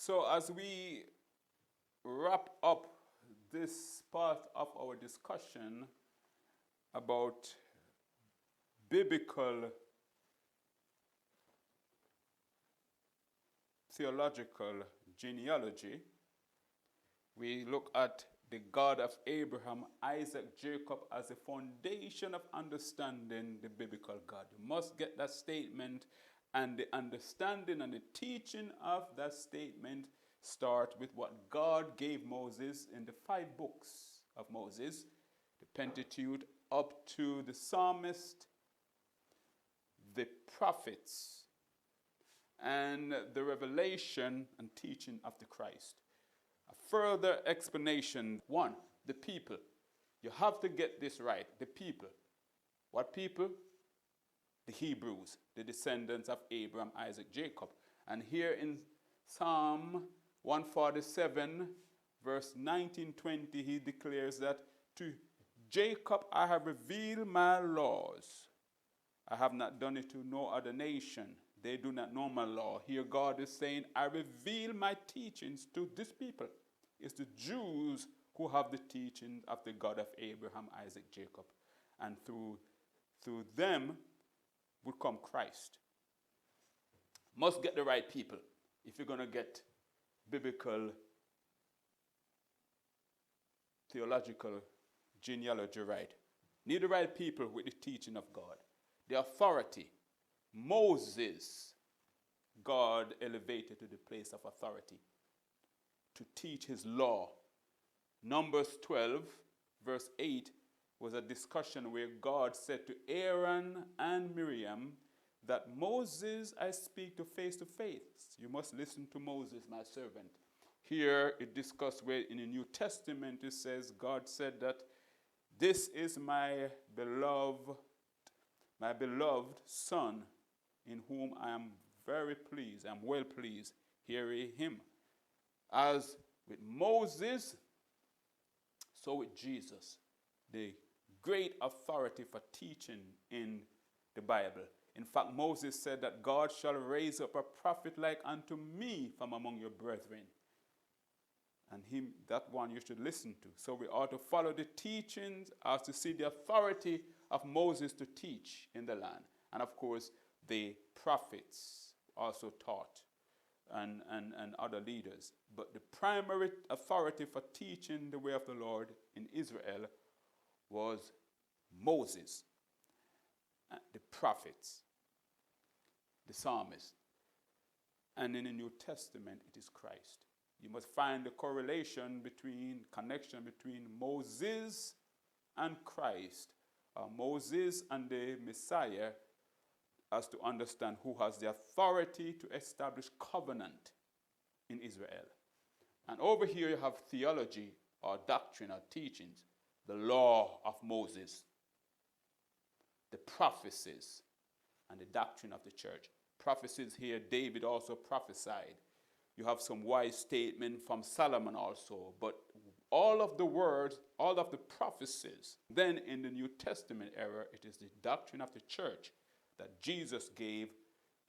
So as we wrap up this part of our discussion about biblical theological genealogy, we look at the God of Abraham, Isaac, Jacob as a foundation of understanding the biblical God. You must get that statement, and the understanding and the teaching of that statement start with what God gave Moses in the 5 books of Moses, the Pentateuch up to the psalmist, the prophets, and the revelation and teaching of the Christ. A further explanation. 1, the people. You have to get this right. The people. What people? The Hebrews, the descendants of Abraham, Isaac, Jacob. And here in Psalm 147, verse 19-20, he declares that to Jacob I have revealed my laws. I have not done it to no other nation. They do not know my law. Here God is saying, I reveal my teachings to this people. It's the Jews who have the teaching of the God of Abraham, Isaac, Jacob. And through them would come Christ. Must get the right people if you're going to get biblical theological genealogy right. Need the right people with the teaching of God. The authority. Moses, God elevated to the place of authority to teach his law. Numbers 12, verse 8, was a discussion where God said to Aaron and Miriam that Moses I speak to face. You must listen to Moses, my servant. Here it discussed where in the New Testament it says, God said that this is my beloved son, in whom I am very pleased, I'm well pleased, hear him. As with Moses, so with Jesus, the great authority for teaching in the Bible. In fact, Moses said that God shall raise up a prophet like unto me from among your brethren. And him, that one you should listen to. So we ought to follow the teachings as to see the authority of Moses to teach in the land. And of course, the prophets also taught and other leaders. But the primary authority for teaching the way of the Lord in Israel was Moses, the prophets, the psalmists. And in the New Testament, it is Christ. You must find the connection between Moses and Christ, Moses and the Messiah, as to understand who has the authority to establish covenant in Israel. And over here you have theology or doctrine or teachings, the law of Moses, the prophecies, and the doctrine of the church. Prophecies here, David also prophesied. You have some wise statement from Solomon also, but all of the words, all of the prophecies. Then in the New Testament era, it is the doctrine of the church that Jesus gave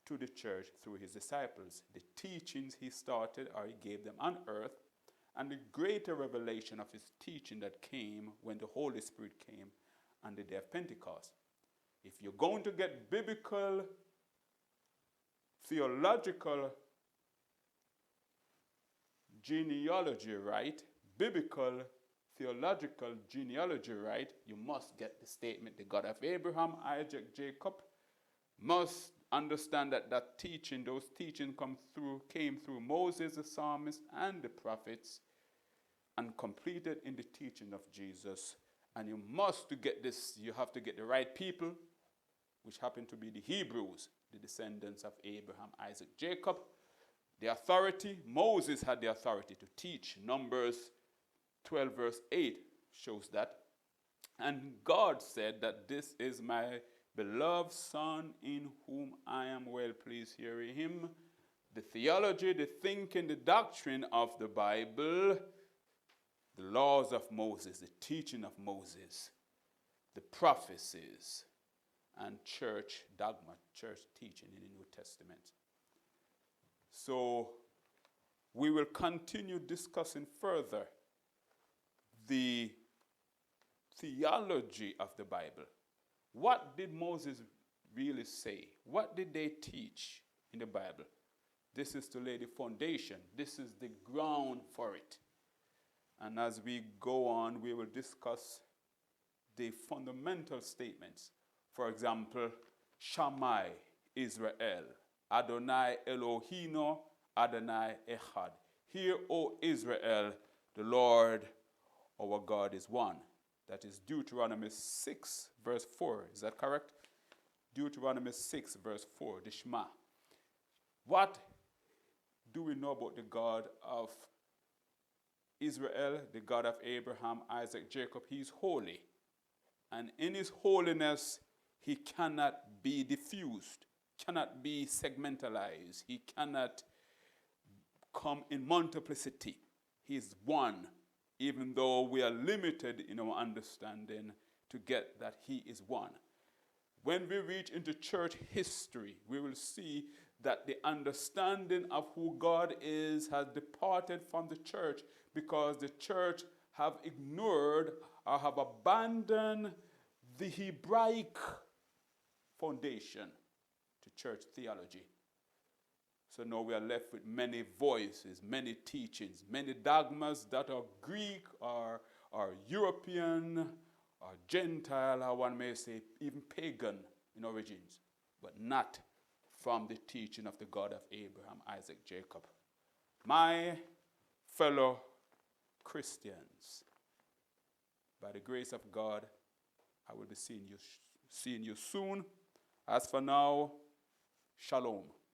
to the church through his disciples. The teachings he started or he gave them on earth, and the greater revelation of his teaching that came when the Holy Spirit came on the day of Pentecost. If you're going to get biblical, theological genealogy right, biblical theological genealogy right, you must get the statement, the God of Abraham, Isaac, Jacob. Must understand that those teachings came through Moses, the psalmist, and the prophets, and completed in the teaching of Jesus. And you must, to get this, you have to get the right people, which happen to be the Hebrews, the descendants of Abraham, Isaac, Jacob. The authority, Moses had the authority to teach. Numbers 12 verse 8 shows that. And God said that this is my beloved son in whom I am well pleased, hear him. The theology, the thinking, the doctrine of the Bible, the laws of Moses, the teaching of Moses, the prophecies, and church dogma, church teaching in the New Testament. So we will continue discussing further the theology of the Bible. What did Moses really say? What did they teach in the Bible? This is to lay the foundation. This is the ground for it. And as we go on, we will discuss the fundamental statements. For example, Shammai, Israel, Adonai Elohino, Adonai Echad. Hear, O Israel, the Lord our God is one. That is Deuteronomy 6, verse 4. Is that correct? Deuteronomy 6, verse 4, the Shema. What do we know about the God of Israel, the God of Abraham, Isaac, Jacob? He is holy. And in his holiness, he cannot be diffused, cannot be segmentalized. He cannot come in multiplicity. He is one, even though we are limited in our understanding to get that he is one. When we reach into church history, we will see that the understanding of who God is has departed from the church because the church have ignored or have abandoned the Hebraic foundation to church theology. So now we are left with many voices, many teachings, many dogmas that are Greek or European or Gentile, or one may say even pagan in origins, but not from the teaching of the God of Abraham, Isaac, Jacob. My fellow Christians, by the grace of God, I will be seeing you soon. As for now, shalom.